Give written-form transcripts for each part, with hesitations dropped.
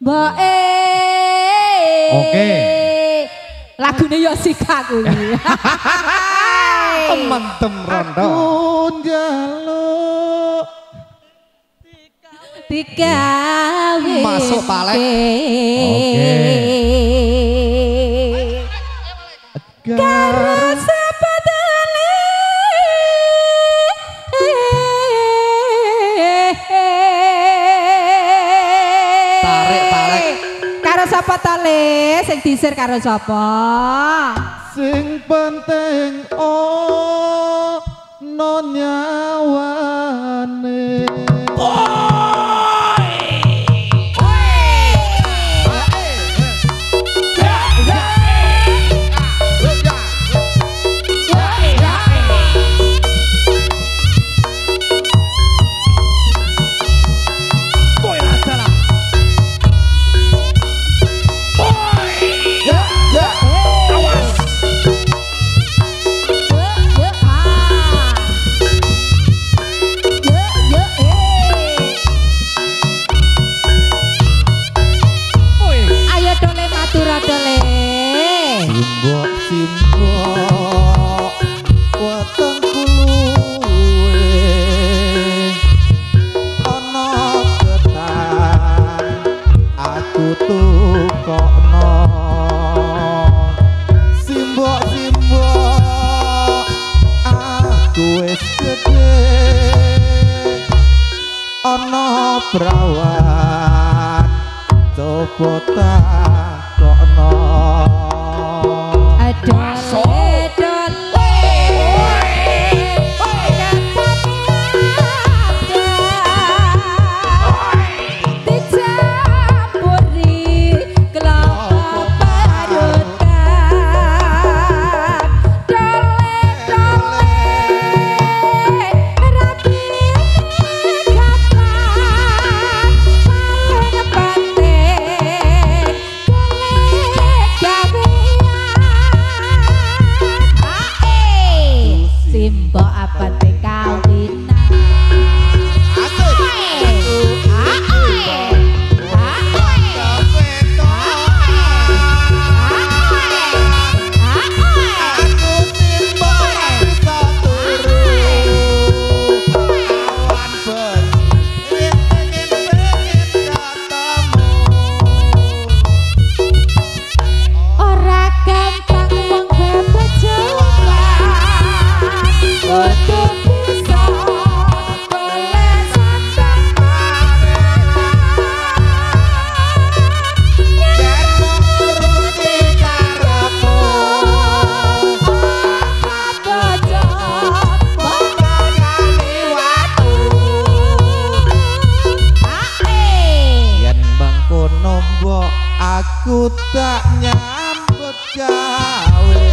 Mbok Oke. Lagune yo Sika kuwi. Mentem rondo. Aku njaluk digawe Masuk palek. karo sepedane Tarik palek. karo sapa tale sing disir karo sapa sing penting ono nyawane. Simbok weteng kuluwe ana ketan aku tukokno simbok aku wis gedhe ana prawan coba takokno aku tak nyambut gawe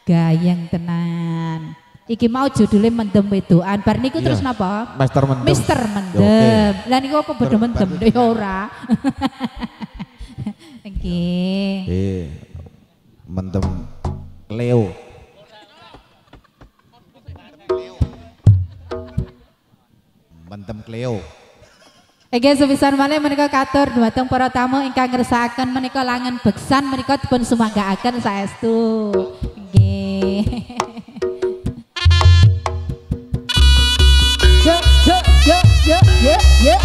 gayeng tenan. Iki mau judulnya Mendem Wedokan. Bar niku terus napa? Mister Mendem. Mister Mendem. Lah niku apa bodo mendem ya ora. Nggih. Mendem Leo. Mendem Cleo. Nggih sepisan malih menika katur dhumateng para tamu ingkang ngersakaken menika langen beksan menika dipun sumanggaaken saestu. Nggih. Yo yo yo yo yo yo.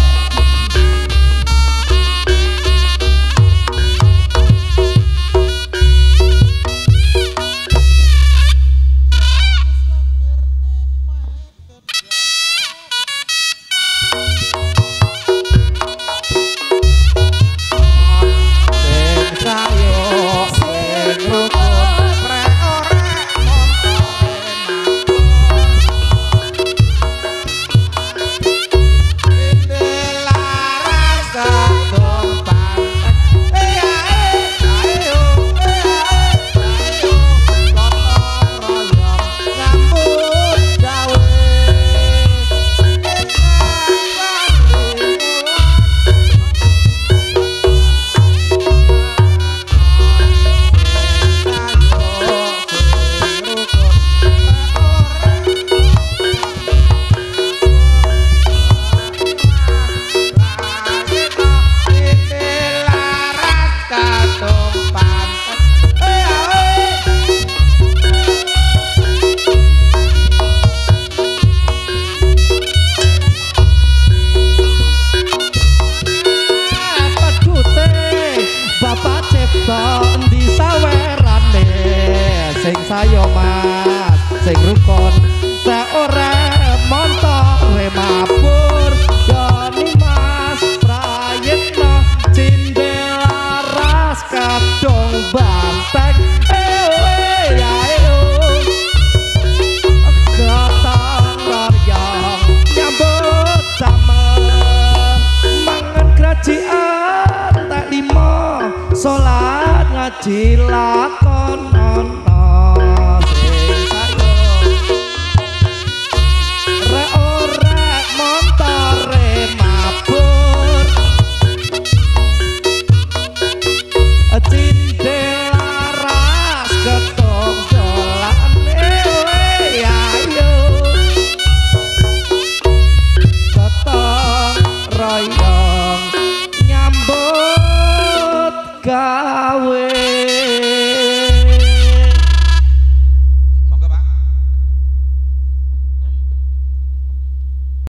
Sayo mas sing rukun tak ora montore mabur doni mas prayitna cindela ras kadung banteng gotong royong nyambut damel mangan krajian tak limo salat ngaji lakon gawe